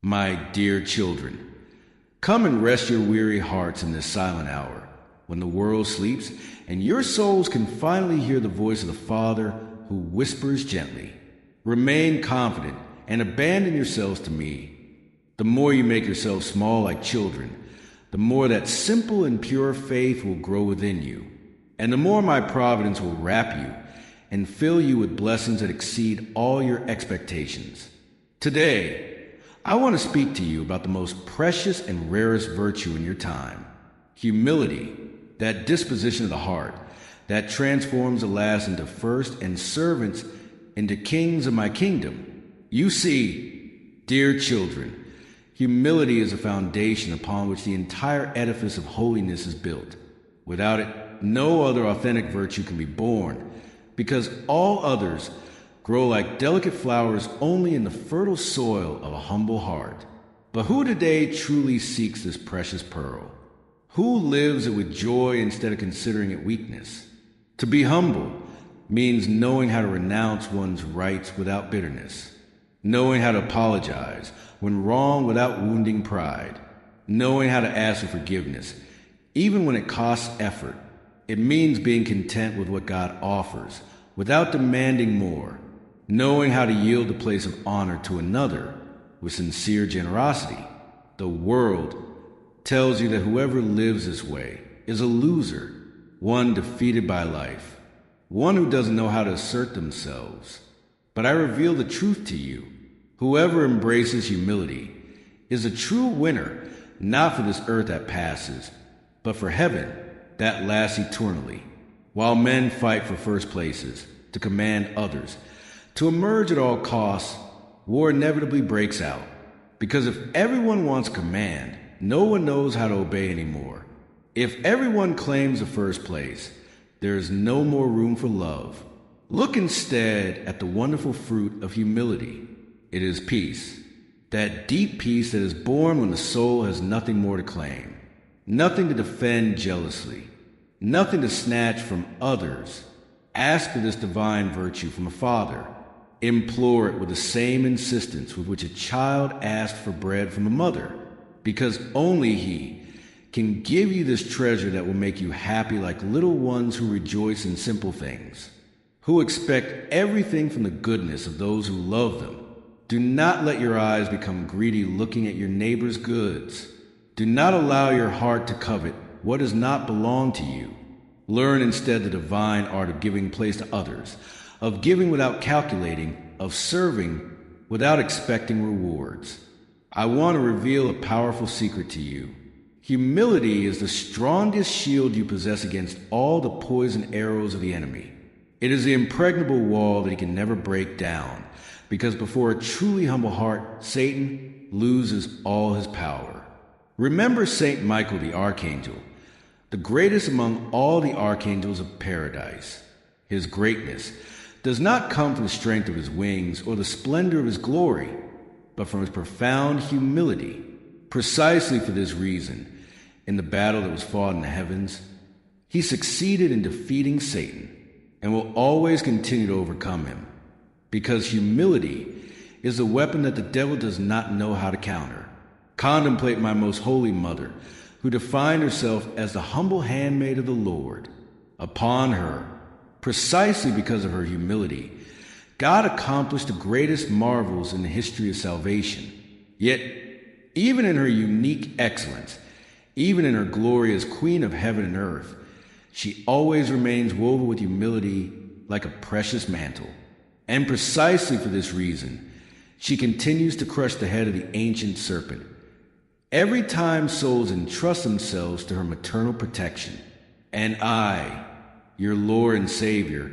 My dear children, come and rest your weary hearts in this silent hour, when the world sleeps and your souls can finally hear the voice of the Father who whispers gently. Remain confident and abandon yourselves to me. The more you make yourselves small like children, the more that simple and pure faith will grow within you, and the more my providence will wrap you and fill you with blessings that exceed all your expectations. Today, I want to speak to you about the most precious and rarest virtue in your time, humility, that disposition of the heart that transforms the last into first and servants into kings of my kingdom. You see, dear children, humility is a foundation upon which the entire edifice of holiness is built. Without it, no other authentic virtue can be born, because all others grow like delicate flowers only in the fertile soil of a humble heart. But who today truly seeks this precious pearl? Who lives it with joy instead of considering it weakness? To be humble means knowing how to renounce one's rights without bitterness, knowing how to apologize when wrong without wounding pride, knowing how to ask for forgiveness, even when it costs effort. It means being content with what God offers without demanding more, knowing how to yield the place of honor to another with sincere generosity. The world tells you that whoever lives this way is a loser, one defeated by life, one who doesn't know how to assert themselves. But I reveal the truth to you. Whoever embraces humility is a true winner, not for this earth that passes, but for heaven that lasts eternally. While men fight for first places, to command others, to emerge at all costs, war inevitably breaks out. Because if everyone wants command, no one knows how to obey anymore. If everyone claims the first place, there is no more room for love. Look instead at the wonderful fruit of humility. It is peace, that deep peace that is born when the soul has nothing more to claim, nothing to defend jealously, nothing to snatch from others. Ask for this divine virtue from a father. Implore it with the same insistence with which a child asks for bread from a mother, because only he can give you this treasure that will make you happy like little ones who rejoice in simple things, who expect everything from the goodness of those who love them. Do not let your eyes become greedy looking at your neighbor's goods. Do not allow your heart to covet what does not belong to you. Learn instead the divine art of giving place to others, of giving without calculating, of serving without expecting rewards. I want to reveal a powerful secret to you. Humility is the strongest shield you possess against all the poison arrows of the enemy. It is the impregnable wall that he can never break down, because before a truly humble heart, Satan loses all his power. Remember Saint Michael the Archangel, the greatest among all the archangels of paradise. His greatness does not come from the strength of his wings or the splendor of his glory, but from his profound humility. Precisely for this reason, in the battle that was fought in the heavens, he succeeded in defeating Satan and will always continue to overcome him, because humility is a weapon that the devil does not know how to counter. Contemplate my most holy mother, who defined herself as the humble handmaid of the Lord. Upon her, precisely because of her humility, God accomplished the greatest marvels in the history of salvation. Yet, even in her unique excellence, even in her glory as Queen of heaven and earth, she always remains woven with humility like a precious mantle. And precisely for this reason, she continues to crush the head of the ancient serpent every time souls entrust themselves to her maternal protection. And I, your Lord and Savior,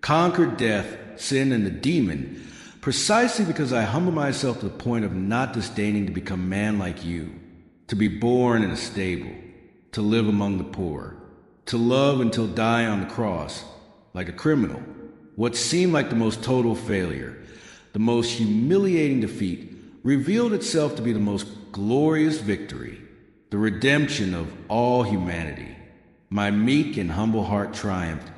conquered death, sin, and the demon precisely because I humble myself to the point of not disdaining to become man like you, to be born in a stable, to live among the poor, to love until die on the cross like a criminal. What seemed like the most total failure, the most humiliating defeat, revealed itself to be the most glorious victory, the redemption of all humanity. My meek and humble heart triumphed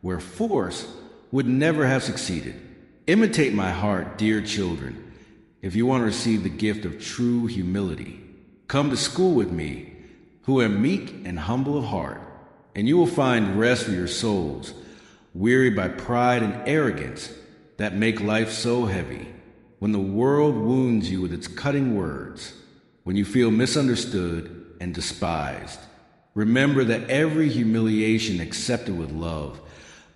where force would never have succeeded. Imitate my heart, dear children. if you want to receive the gift of true humility. Come to school with me, who am meek and humble of heart, and you will find rest for your souls, weary by pride and arrogance that make life so heavy. When the world wounds you with its cutting words, when you feel misunderstood and despised, remember that every humiliation accepted with love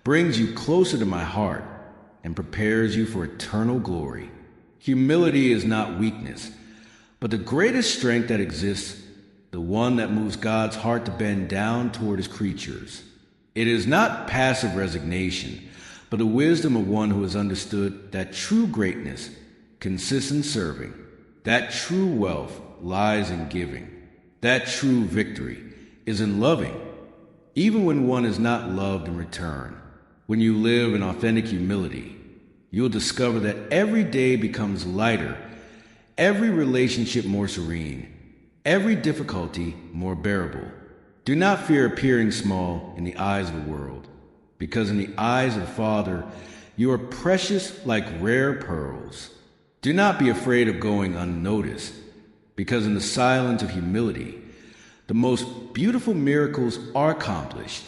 brings you closer to my heart and prepares you for eternal glory. Humility is not weakness, but the greatest strength that exists, the one that moves God's heart to bend down toward his creatures. It is not passive resignation, but the wisdom of one who has understood that true greatness consists in serving, that true wealth lies in giving, that true victory is in loving, even when one is not loved in return. When you live in authentic humility, you'll discover that every day becomes lighter, every relationship more serene, every difficulty more bearable. Do not fear appearing small in the eyes of the world, because in the eyes of the Father you are precious like rare pearls. Do not be afraid of going unnoticed, because in the silence of humility the most beautiful miracles are accomplished.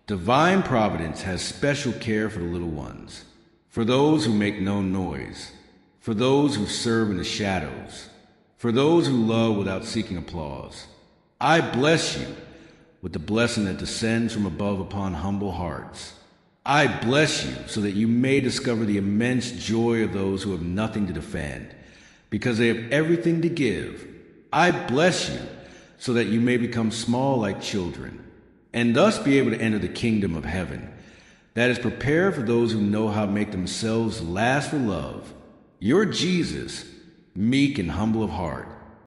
Divine providence has special care for the little ones, for those who make no noise, for those who serve in the shadows, for those who love without seeking applause. I bless you with the blessing that descends from above upon humble hearts. I bless you so that you may discover the immense joy of those who have nothing to defend, because they have everything to give. I bless you so that you may become small like children, and thus be able to enter the kingdom of heaven, that is prepared for those who know how to make themselves last for love. You're Jesus, meek and humble of heart,